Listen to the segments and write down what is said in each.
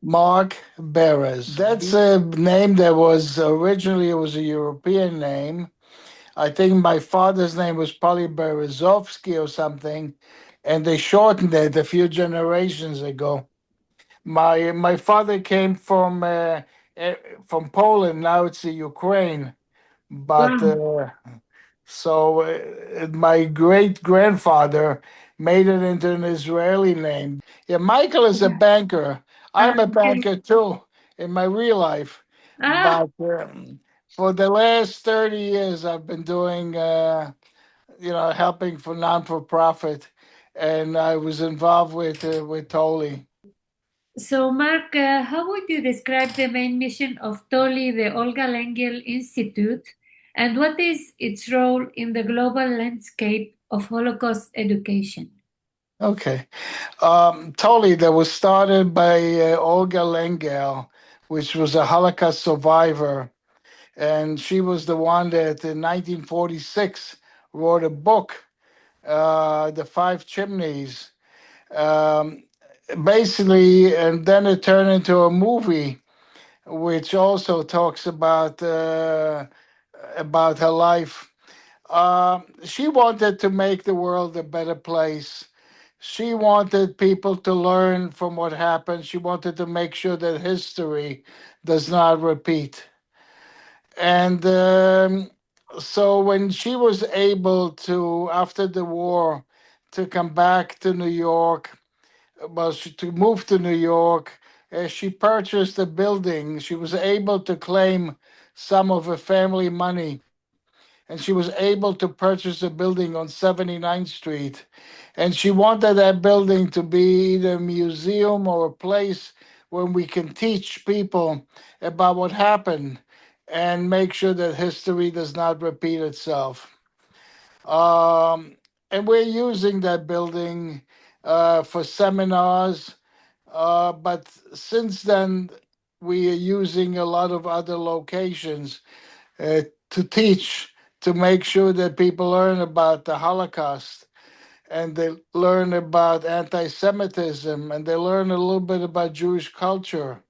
Mark Berez. That's a name that was originally, it was a European name. I think my father's name was probably Berezovsky or something, and they shortened it a few generations ago. My father came from Poland. Now it's the Ukraine, but Wow. my great grandfather made it into an Israeli name. Yeah, Michael is a banker. I'm a Okay. banker too in my real life, Ah, but for the last 30 years, I've been doing, helping for non-for-profit, and I was involved with TOLI. so Mark, how would you describe the main mission of TOLI, the Olga Lengyel Institute, and what is its role in the global landscape of Holocaust education? Okay. TOLI that was started by Olga Lengyel, which was a Holocaust survivor, and she was the one that in 1946 wrote a book, The Five Chimneys. Um, Basically, and then it turned into a movie, which also talks about her life. She wanted to make the world a better place. She wanted people to learn from what happened. She wanted to make sure that history does not repeat. And so when she was able to, after the war, to come back to New York, to move to New York, she purchased a building. She was able to claim some of her family money, and she was able to purchase a building on 79th Street. And she wanted that building to be either a museum or a place where we can teach people about what happened and make sure that history does not repeat itself. Um, and we're using that building for seminars. But since then, we are using a lot of other locations to teach, to make sure that people learn about the Holocaust and they learn about anti-Semitism and they learn a little bit about Jewish culture.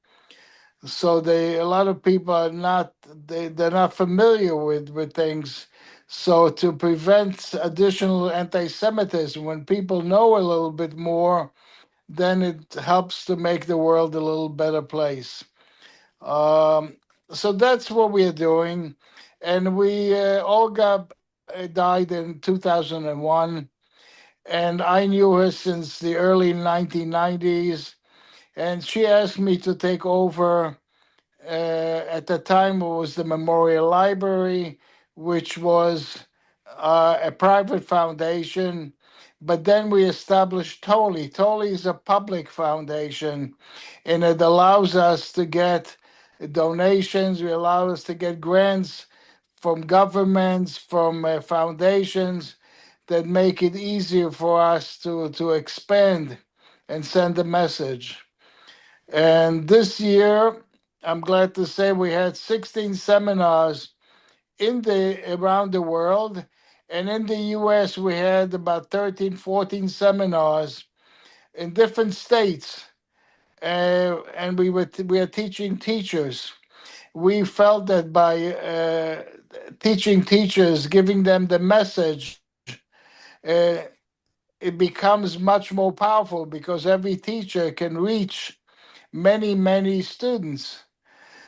So a lot of people are not they're not familiar with things. So to prevent additional anti-Semitism, when people know a little bit more, then it helps to make the world a little better place. Um, so that's what we are doing. And Olga died in 2001, and I knew her since the early 1990s. And she asked me to take over. At the time, it was the Memorial Library, which was a private foundation. But then we established TOLI. TOLI is a public foundation, and it allows us to get donations. We allow us to get grants from governments, from foundations that make it easier for us to expand and send a message. And this year, I'm glad to say we had 16 seminars around the world. And in the US, we had about 13, 14 seminars in different states. And we are teaching teachers. We felt that by teaching teachers, giving them the message, uh, it becomes much more powerful because every teacher can reach many, many students.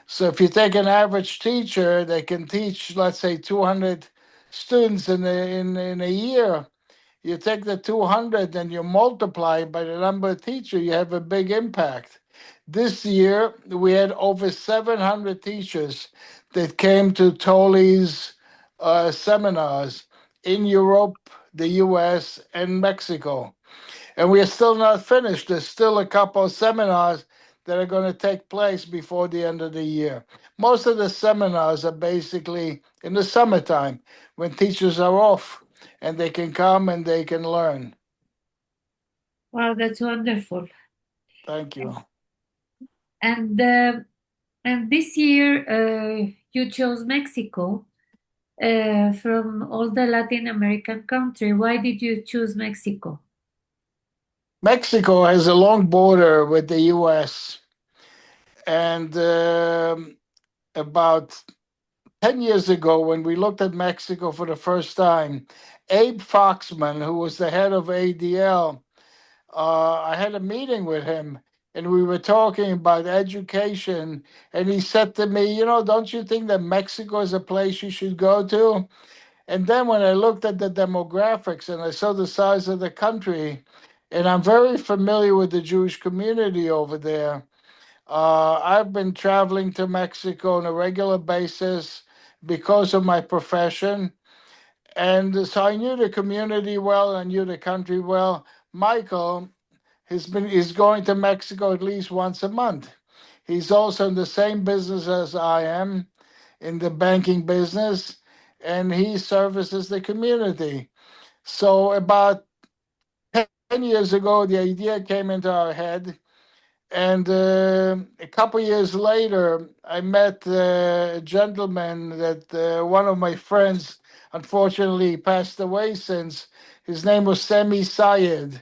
So if you take an average teacher that can teach, let's say, 200 students in a year, you take the 200 and you multiply by the number of teachers, you have a big impact. This year, we had over 700 teachers that came to TOLI's seminars in Europe, the US, and Mexico. And we are still not finished. There's still a couple of seminars that are going to take place before the end of the year. Most of the seminars are basically in the summertime when teachers are off and they can come and they can learn. Wow, that's wonderful. Thank you. And uh, and this year, you chose Mexico from all the Latin American country. Why did you choose Mexico? Mexico has a long border with the US. And about 10 years ago, when we looked at Mexico for the first time, Abe Foxman, who was the head of ADL, I had a meeting with him and we were talking about education. And he said to me, don't you think that Mexico is a place you should go to? And then when I looked at the demographics and I saw the size of the country, and I'm very familiar with the Jewish community over there. I've been traveling to Mexico on a regular basis because of my profession. And so I knew the community well, I knew the country well. Michael he's going to Mexico at least once a month. He's also in the same business as I am, in the banking business, and he services the community. So about 10 years ago, the idea came into our head. And a couple years later, I met a gentleman that one of my friends unfortunately passed away since. His name was Semi Sayed.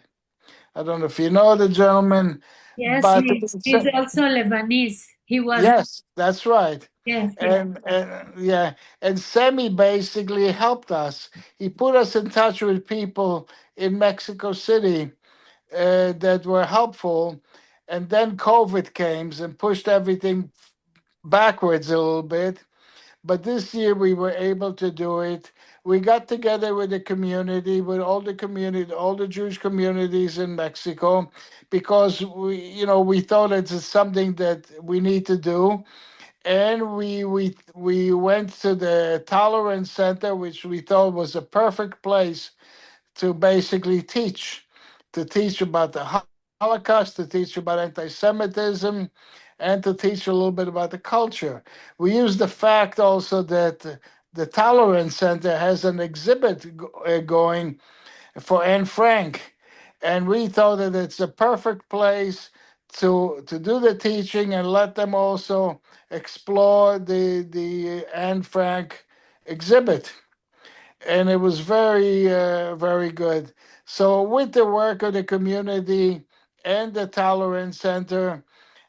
I don't know if you know the gentleman, Yes, but he's also Lebanese. He was, yes, that's right. yes, yes. And yeah, and Semi basically helped us. He put us in touch with people in Mexico City that were helpful. And then COVID came and pushed everything backwards a little bit. But this year we were able to do it. We got together with the community, with all the Jewish communities in Mexico, because we thought it's something that we need to do. And we went to the Tolerance Center, which we thought was a perfect place to basically to teach about the Holocaust, to teach about anti-Semitism, and to teach a little bit about the culture. We use the fact also that the Tolerance Center has an exhibit going for Anne Frank, and we thought that it's a perfect place to do the teaching and let them also explore the Anne Frank exhibit, and it was very good. So with the work of the community and the Tolerance Center,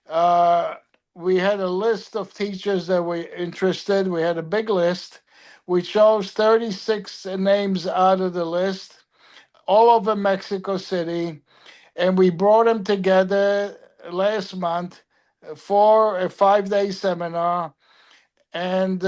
uh, we had a list of teachers that were interested. We had a big list. We chose 36 names out of the list, all over Mexico City, and we brought them together last month for a 5-day seminar. And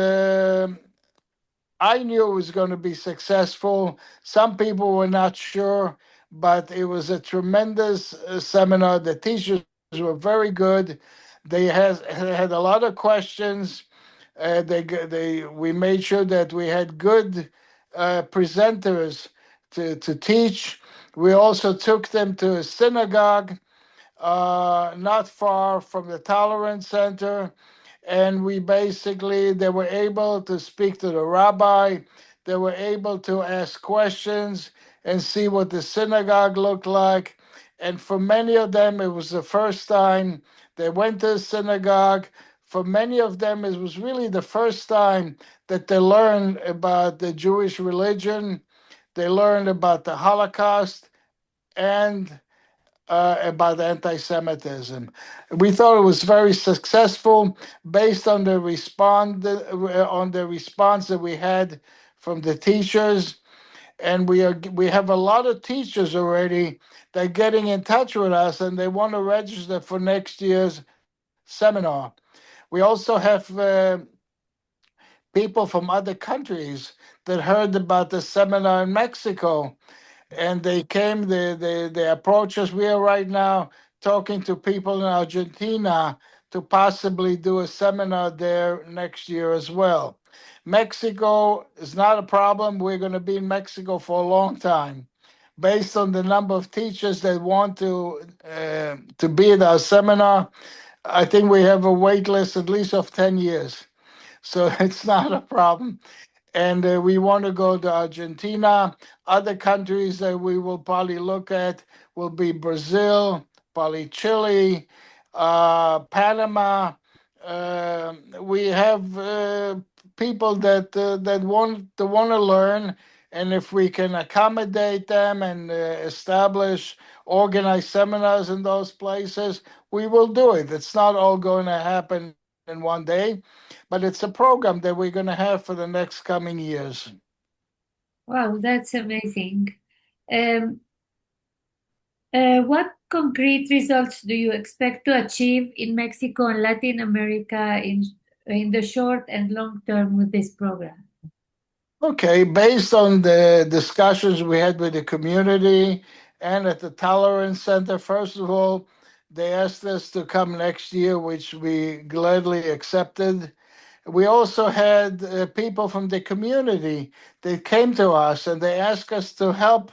I knew it was going to be successful. Some people were not sure, but it was a tremendous seminar. The teachers were very good. They had a lot of questions. We made sure that we had good presenters to teach. We also took them to a synagogue not far from the Tolerance Center. And they were able to speak to the rabbi. They were able to ask questions and see what the synagogue looked like. And for many of them, it was the first time they went to the synagogue. For many of them, it was really the first time that they learned about the Jewish religion. They learned about the Holocaust and about anti-Semitism. We thought it was very successful based on the response that we had from the teachers, and we have a lot of teachers already that are getting in touch with us, and they want to register for next year's seminar. We also have people from other countries that heard about the seminar in Mexico, and they approach us. We are right now talking to people in Argentina to possibly do a seminar there next year as well. Mexico is not a problem. We're going to be in Mexico for a long time. Based on the number of teachers that want to be at our seminar, I think we have a wait list at least of 10 years. So it's not a problem. And we want to go to Argentina. Other countries that we will probably look at will be Brazil, probably Chile, Panama. We have people that want to learn, And if we can accommodate them and organize seminars in those places, we will do it. It's not all going to happen in one day, but it's a program that we're going to have for the next coming years. Wow, that's amazing. Um, what concrete results do you expect to achieve in Mexico and Latin America in the short and long term with this program? Okay, based on the discussions we had with the community and at the Tolerance Center, first of all, they asked us to come next year, which we gladly accepted. We also had people from the community that came to us and they asked us to help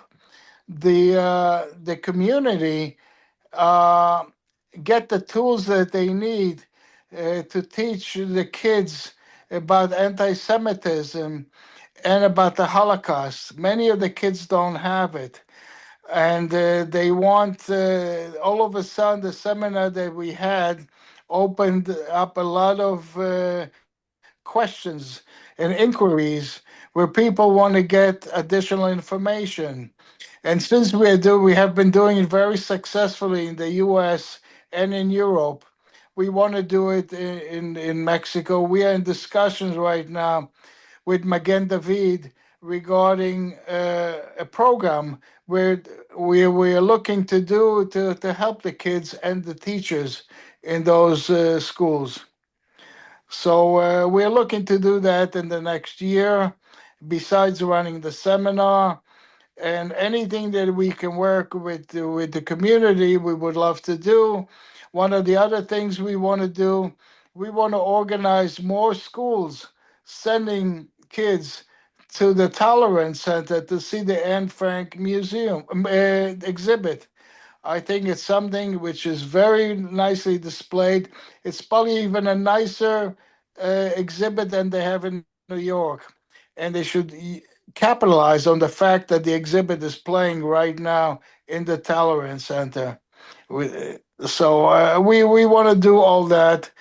the community uh, get the tools that they need to teach the kids about anti-Semitism and about the Holocaust. Many of the kids don't have it. And they want, all of a sudden, the seminar that we had opened up a lot of questions and inquiries where people want to get additional information. And since we have been doing it very successfully in the US and in Europe, we want to do it in Mexico. We are in discussions right now with Magen David regarding a program where we are looking to help the kids and the teachers in those schools. So we're looking to do that in the next year, besides running the seminar and anything that we can work with the community, we would love to do. One of the other things we want to do, we want to organize more schools, sending kids to the Tolerance Center to see the Anne Frank Museum exhibit. I think it's something which is very nicely displayed. It's probably even a nicer exhibit than they have in New York. And they should capitalize on the fact that the exhibit is playing right now in the Tolerance Center. We want to do all that.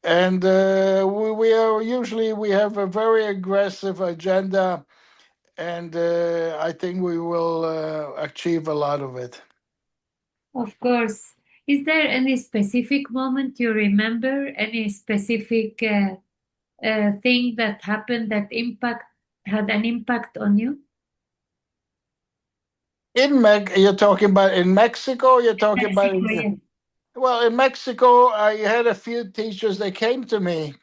And we have a very aggressive agenda, and I think we will achieve a lot of it. Of course. Is there any specific moment you remember? Any specific thing that happened that impact had an impact on you? You're talking about in Mexico. You're talking about Mexico, yes. well, in Mexico, I had a few teachers that came to me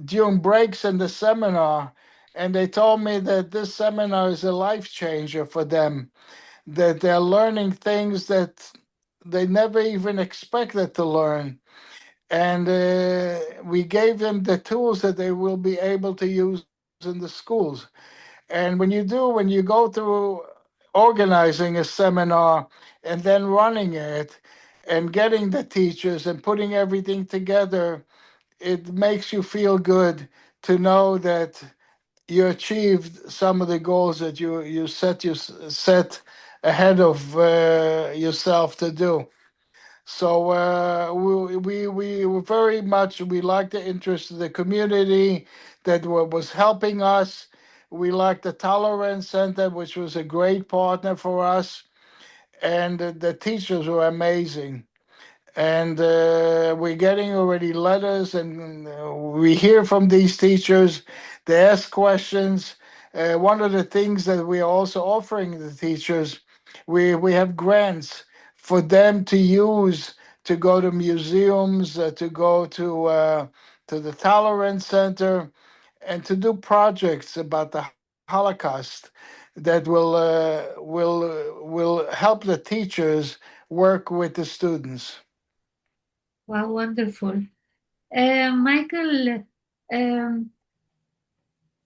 during breaks in the seminar, and they told me that this seminar is a life changer for them. That they're learning things that they never even expected to learn, and we gave them the tools that they will be able to use in the schools. And when you go through organizing a seminar and then running it and getting the teachers and putting everything together, it makes you feel good to know that you achieved some of the goals that you set ahead of yourself to do. So we were very much, we liked the interest of the community that was helping us. We liked the Tolerance Center, which was a great partner for us, and the teachers were amazing. And we're getting already letters, and we hear from these teachers. They ask questions. One of the things that we are also offering the teachers, we have grants for them to use to go to museums, to go to the Tolerance Center, and to do projects about the Holocaust that will help the teachers work with the students. Wow, wonderful. Michael, um,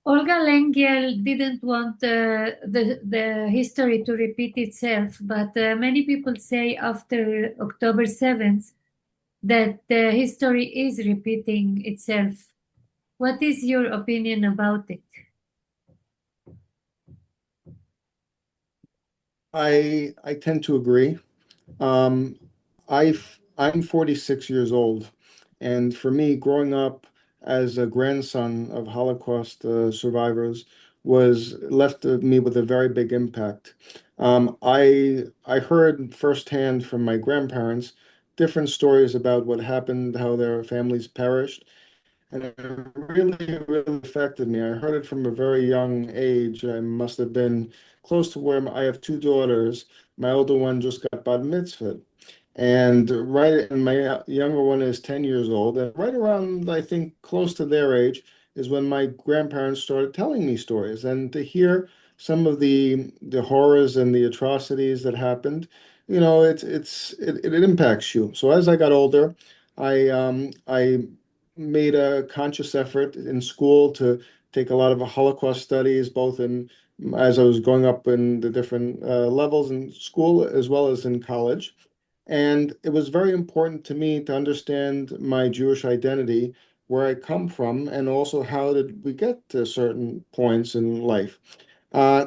Olga Lengyel didn't want the history to repeat itself, but many people say after October 7th that history is repeating itself. What is your opinion about it? I tend to agree. Um, I'm 46 years old, and for me, growing up as a grandson of Holocaust survivors, was left me with a very big impact. I heard firsthand from my grandparents different stories about what happened, how their families perished, and it really affected me. I heard it from a very young age. I must have been close to where I have two daughters. My older one just got bat mitzvah. And my younger one is 10 years old. And right around, I think, close to their age is when my grandparents started telling me stories. And to hear some of the horrors and the atrocities that happened, it impacts you. So as I got older, I made a conscious effort in school to take a lot of Holocaust studies, both in as I was going up in the different levels in school as well as in college. And it was very important to me to understand my Jewish identity, where I come from, and also how did we get to certain points in life.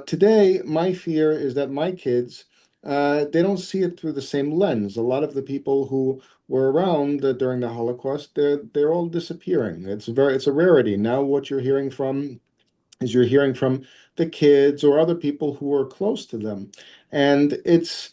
Today, my fear is that my kids, they don't see it through the same lens. A lot of the people who were around during the Holocaust, they're all disappearing. It's a rarity. Now what you're hearing from is you're hearing from the kids or other people who are close to them, and it's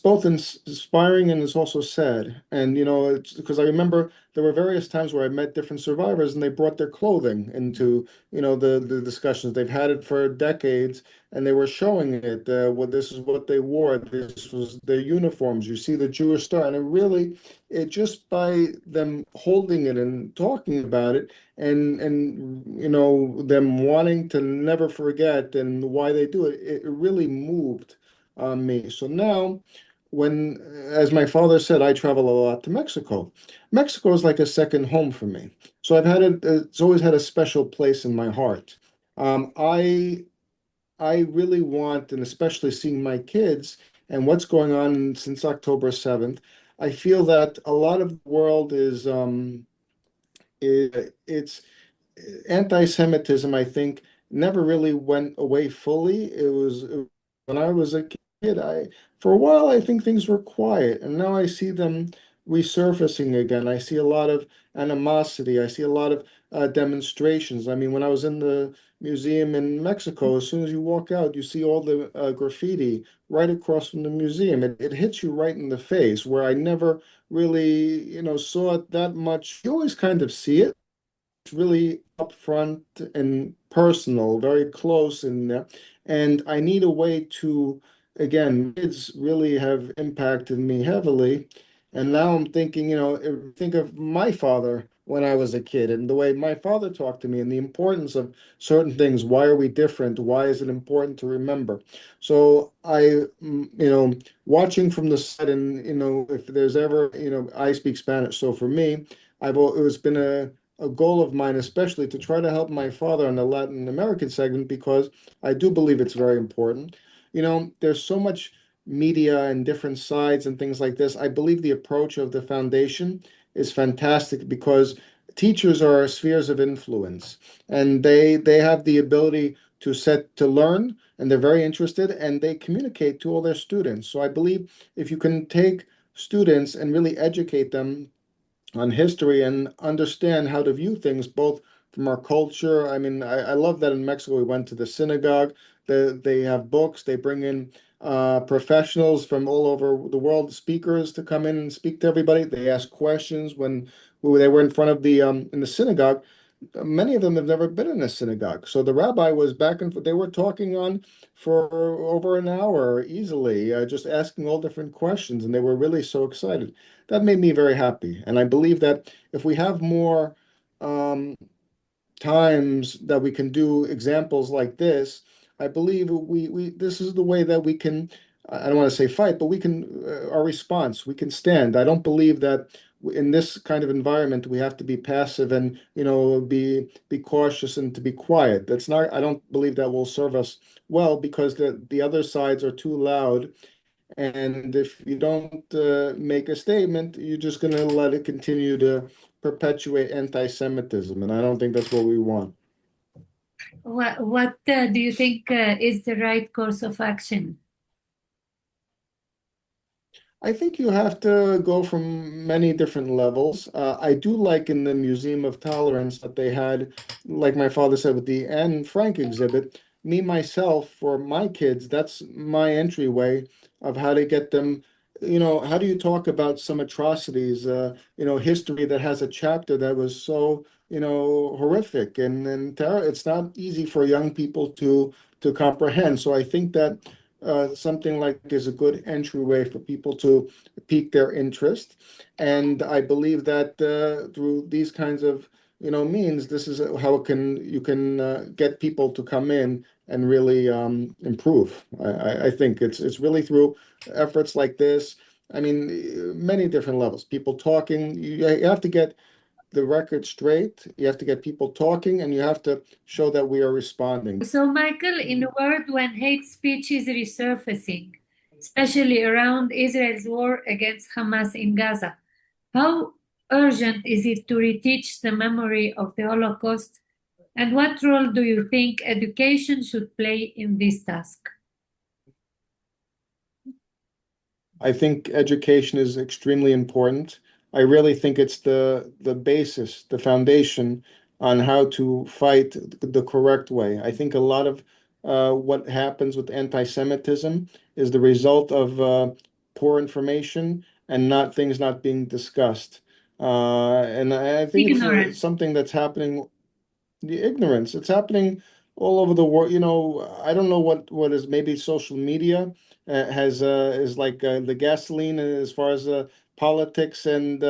both inspiring and it's also sad. And it's because I remember there were various times where I met different survivors and they brought their clothing into the discussions. They've had it for decades and they were showing it. What this is what they wore. This was their uniforms. You see the Jewish star, and it just by them holding it and talking about it and them wanting to never forget and why they do it, it really moved me. So now, as my father said, I travel a lot to Mexico. Mexico is like a second home for me. So it's always had a special place in my heart. Um, I I really want, and especially seeing my kids and what's going on since October 7th, I feel that a lot of the world it's anti-Semitism, I think, never really went away fully. When I was a kid, for a while, I think things were quiet, and now I see them resurfacing again. I see a lot of animosity. I see a lot of demonstrations. I mean, when I was in the museum in Mexico, as soon as you walk out, you see all the graffiti right across from the museum. It hits you right in the face, where I never really, saw it that much. You always kind of see it really upfront and personal, very close in there. And I need a way to, again, kids really have impacted me heavily. And now I'm thinking, think of my father when I was a kid and the way my father talked to me and the importance of certain things. Why are we different? Why is it important to remember? So watching from the side and, if there's ever, I speak Spanish. So for me, it's been a goal of mine, especially to try to help my father on the Latin American segment, because I do believe it's very important. There's so much media and different sides and things like this. I believe the approach of the foundation is fantastic because teachers are spheres of influence and they have the ability to learn, and they're very interested and they communicate to all their students. So I believe if you can take students and really educate them on history and understand how to view things both from our culture. I mean, I love that in Mexico we went to the synagogue. They have books. They bring in professionals from all over the world, speakers to come in and speak to everybody. They ask questions when they were in front of the in the synagogue. Many of them have never been in a synagogue. So the rabbi was back and forth. They were talking on for over an hour easily, just asking all different questions, and they were really so excited. That made me very happy. And I believe that if we have more um, times that we can do examples like this, I believe we this is the way that we can, I don't want to say fight, but we can, our response, we can stand. I don't believe that in this kind of environment we have to be passive and, be cautious and to be quiet. That's not, I don't believe that will serve us well because the other sides are too loud. And if you don't make a statement, you're just going to let it continue to perpetuate anti-Semitism. And I don't think that's what we want. What do you think is the right course of action? I think you have to go from many different levels. I do like in the Museum of Tolerance that they had, like my father said, with the Anne Frank exhibit, me myself, for my kids, that's my entryway of how to get them, how do you talk about some atrocities, history that has a chapter that was so, horrific and terror. It's not easy for young people to comprehend. So I think that something like is a good entryway for people to pique their interest. And I believe that through these kinds of means, this is how you can get people to come in and really improve. I think it's really through efforts like this. I mean, many different levels. People talking. You have to get the record straight. You have to get people talking, and you have to show that we are responding. So, Michael, in a world when hate speech is resurfacing, especially around Israel's war against Hamas in Gaza, how urgent is it to reteach the memory of the Holocaust? And what role do you think education should play in this task? I think education is extremely important. I really think it's the basis, the foundation on how to fight the correct way. I think a lot of what happens with anti-Semitism is the result of poor information and not things not being discussed. And I think it's Ignorance. something that's happening, the ignorance. It's happening all over the world. I don't know what is, maybe social media has is like the gasoline as far as politics and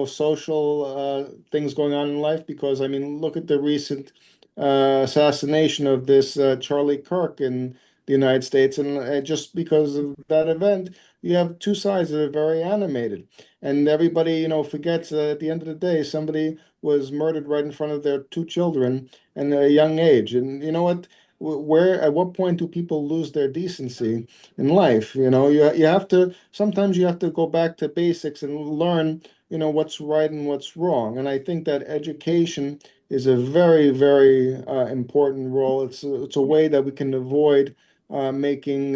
social things going on in life. Because I mean, look at the recent assassination of this Charlie Kirk in the United States, and just because of that event, you have two sides that are very animated, and everybody forgets that at the end of the day, somebody was murdered right in front of their two children and at a young age. And you know what? Where, at what point do people lose their decency in life? You have to, sometimes you have to go back to basics and learn, what's right and what's wrong. And I think that education is a very, very important role. It's a way that we can avoid making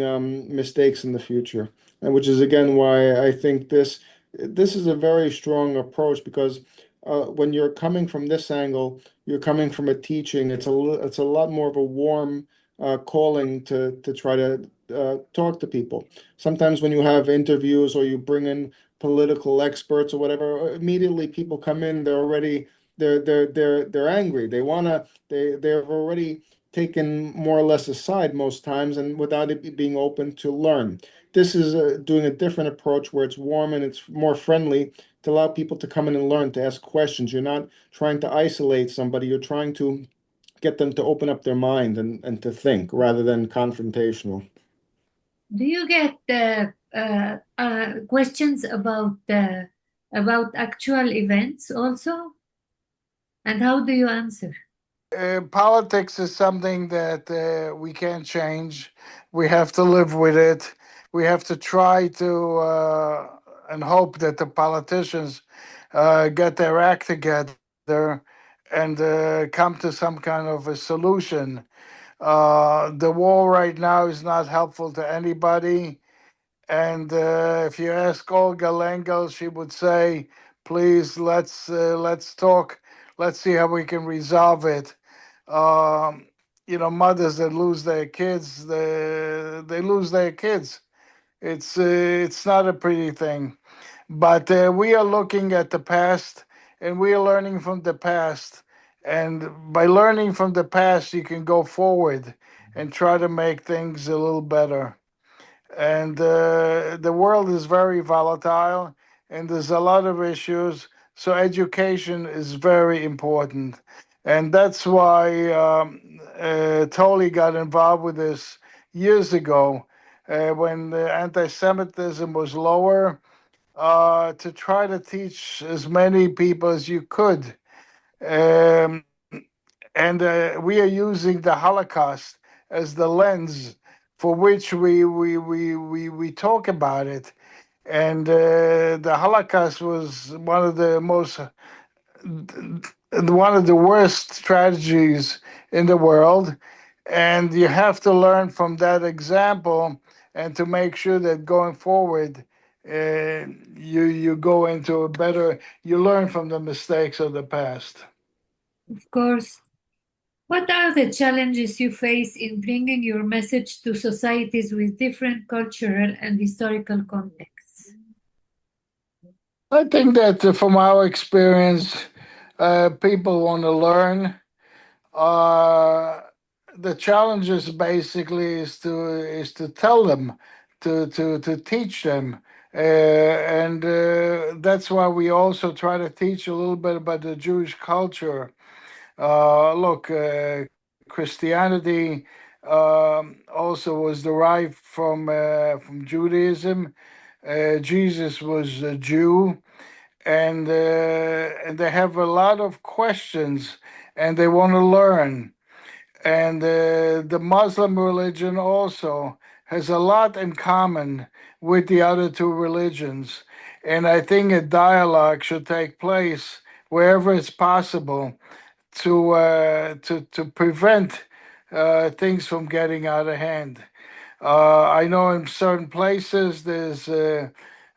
mistakes in the future. And which is again why I think this is a very strong approach, because when you're coming from this angle, you're coming from a teaching. It's a lot more of a warm calling to try to talk to people. Sometimes when you have interviews or you bring in political experts or whatever, immediately people come in. They're angry. They're already taken more or less aside most times, and without it being open to learn. This is doing a different approach where it's warm and it's more friendly to allow people to come in and learn, to ask questions. You're not trying to isolate somebody, you're trying to get them to open up their mind and to think rather than confrontational. Do you get questions about actual events also? And how do you answer? Politics is something that we can't change. We have to live with it. We have to try to and hope that the politicians get their act together and come to some kind of a solution. The war right now is not helpful to anybody. And if you ask Olga Lengyel, she would say, "Please, let's talk. Let's see how we can resolve it." Um, mothers that lose their kids, they lose their kids. It's not a pretty thing. But we are looking at the past, and we are learning from the past. And by learning from the past, you can go forward and try to make things a little better. And the world is very volatile, and there's a lot of issues. So education is very important, and that's why TOLI got involved with this years ago, when the anti-Semitism was lower, to try to teach as many people as you could. Um, and we are using the Holocaust as the lens for which we talk about it. And the Holocaust was one of the worst tragedies in the world. And you have to learn from that example and to make sure that going forward, you go into a better. You learn from the mistakes of the past. Of course. What are the challenges you face in bringing your message to societies with different cultural and historical contexts? I think that from our experience, people want to learn. Uh, the challenges basically is to tell them, to teach them, and that's why we also try to teach a little bit about the Jewish culture. Look, Christianity also was derived from Judaism. Jesus was a Jew, and they have a lot of questions, and they want to learn. And the Muslim religion also has a lot in common with the other two religions. And I think a dialogue should take place wherever it's possible to prevent things from getting out of hand. I know in certain places there's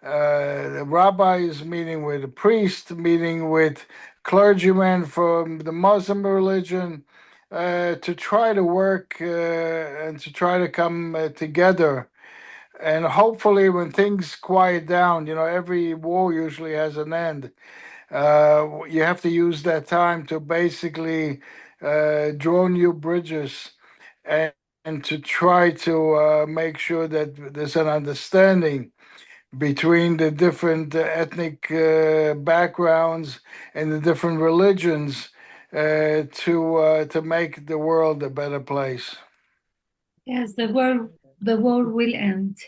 rabbis meeting with a priest, meeting with clergymen from the Muslim religion to try to work and to try to come together. And hopefully, when things quiet down, every war usually has an end. You have to use that time to basically draw new bridges and to try to make sure that there's an understanding between the different ethnic backgrounds and the different religions to make the world a better place. Yes, the world will end.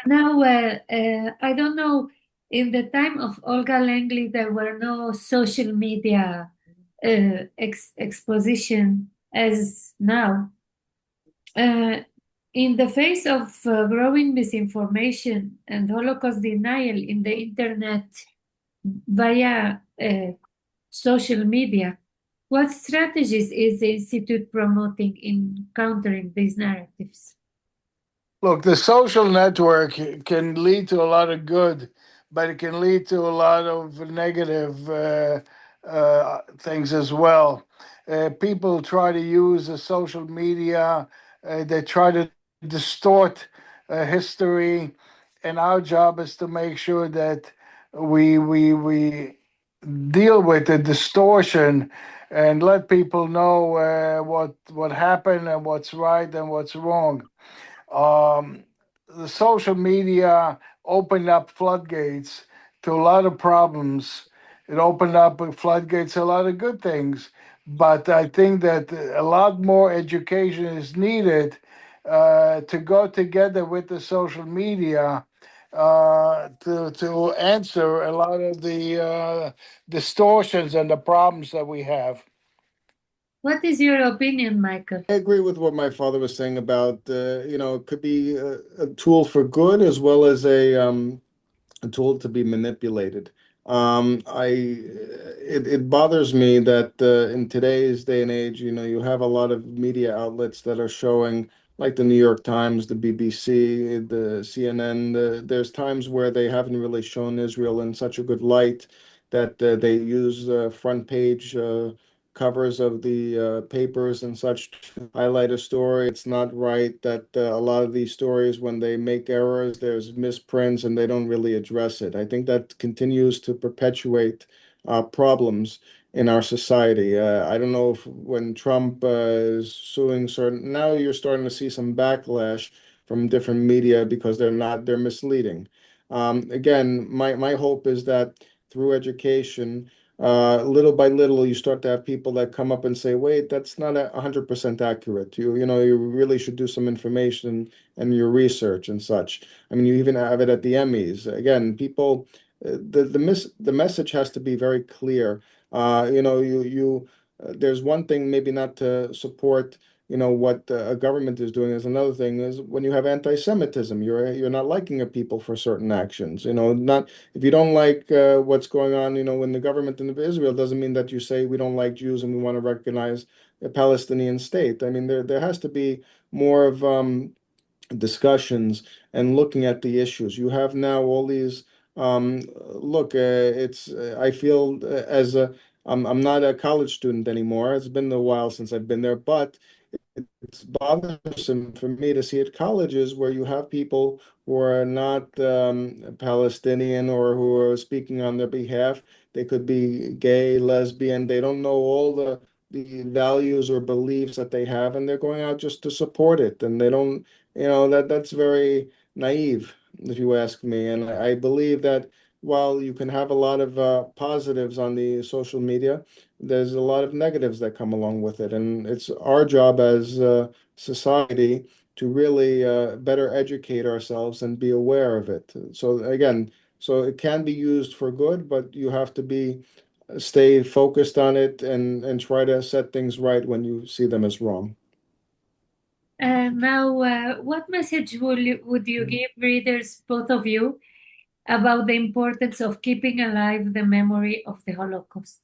Now, I don't know. In the time of Olga Lengyel, there were no social media exposition as now. In the face of growing misinformation and Holocaust denial in the internet via social media, what strategies is the Institute promoting in countering these narratives? Look, the social network can lead to a lot of good, but it can lead to a lot of negative things as well. People try to use the social media, they try to distort history, and our job is to make sure that we deal with the distortion and let people know what happened and what's right and what's wrong. um, the social media opened up floodgates to a lot of problems. It opened up floodgates to a lot of good things. But I think that a lot more education is needed to go together with the social media to answer a lot of the distortions and the problems that we have. What is your opinion, Michael? I agree with what my father was saying about, it could be a tool for good as well as a tool to be manipulated. It bothers me that in today's day and age, you have a lot of media outlets that are showing, like the New York Times, the BBC, the CNN. There's times where they haven't really shown Israel in such a good light that they use front page covers of the papers and such to highlight a story. It's not right that a lot of these stories, when they make errors, there's misprints and they don't really address it. I think that continues to perpetuate problems in our society. I don't know if when Trump is suing certain, now you're starting to see some backlash from different media because they're misleading. Again, my hope is that through education, little by little, you start to have people that come up and say, "Wait, that's not 100% accurate. You really should do some information and your research and such." I mean, you even have it at the Emmys. Again, people, the message has to be very clear. There's one thing maybe not to support. What a government is doing is another thing is when you have anti-Semitism, you're not liking a people for certain actions. Not if you don't like what's going on, when the government in Israel doesn't mean that you say we don't like Jews and we want to recognize a Palestinian state. I mean, there has to be more of discussions and looking at the issues. You have now all these look, it's I feel as a I'm not a college student anymore. It's been a while since I've been there, but it's bothersome for me to see at colleges where you have people who are not Palestinian or who are speaking on their behalf. They could be gay, lesbian. They don't know all the values or beliefs that they have, and they're going out just to support it. And they don't, that's very naive, if you ask me. And I believe that while you can have a lot of positives on the social media, there's a lot of negatives that come along with it. And it's our job as a society to really better educate ourselves and be aware of it. So again, so it can be used for good, but you have to be stay focused on it and try to set things right when you see them as wrong. Now, what message would you give readers, both of you, about the importance of keeping alive the memory of the Holocaust?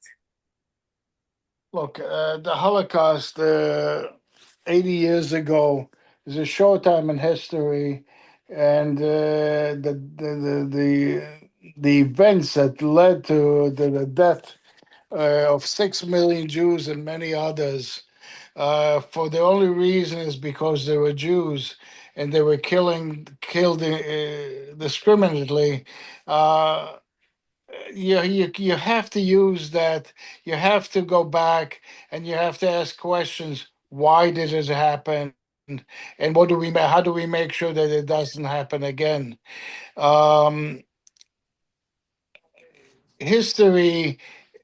Look, the Holocaust, 80 years ago, is a short time in history, and the events that led to the death of 6 million Jews and many others, for the only reason is because they were Jews and they were killed discriminately. Uh, you have to use that. You have to go back and you have to ask questions. Why did it happen? And how do we make sure that it doesn't happen again? Um, History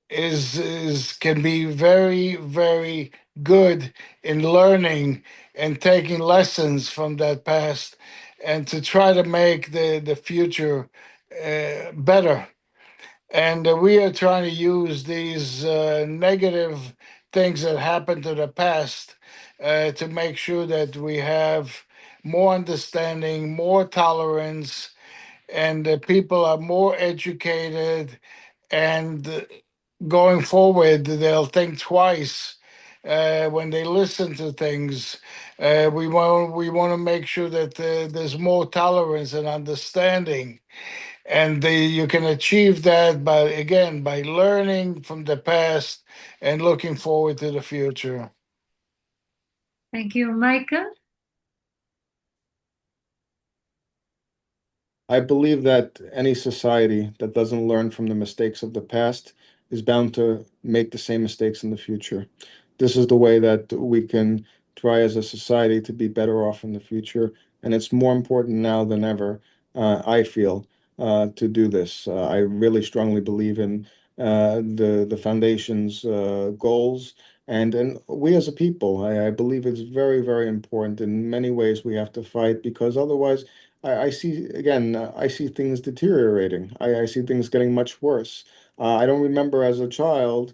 is can be very, very good in learning and taking lessons from that past and to try to make the future better. And we are trying to use these negative things that happened to the past to make sure that we have more understanding, more tolerance, and people are more educated. And going forward, they'll think twice when they listen to things. We want to make sure that there's more tolerance and understanding, and you can achieve that by learning from the past and looking forward to the future. Thank you, Michael. I believe that any society that doesn't learn from the mistakes of the past is bound to make the same mistakes in the future. This is the way that we can try as a society to be better off in the future. And it's more important now than ever, I feel, to do this. I really strongly believe in the foundation's goals. And we as a people, I believe it's very, very important. In many ways, we have to fight because otherwise, I see again, I see things deteriorating. I see things getting much worse. I don't remember as a child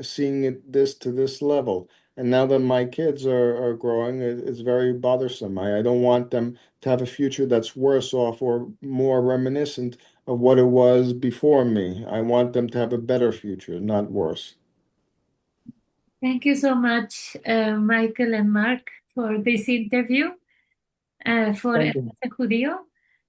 seeing it this to this level. And now that my kids are growing, it's very bothersome. I don't want them to have a future that's worse off or more reminiscent of what it was before me. I want them to have a better future, not worse. Thank you so much, Michael and Mark, for this interview for Thank you. Enlace Judío.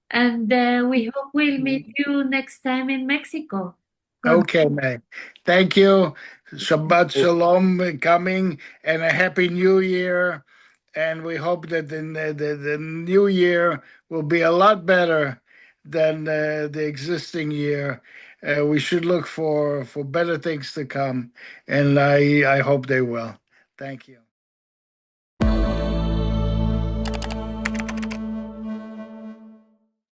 And we hope we'll meet you next time in Mexico. God Okay, man. Thank you. Shabbat Shalom coming and a Happy New Year. And we hope that the new year will be a lot better than the existing year. We should look for better things to come. And I hope they will. Thank you.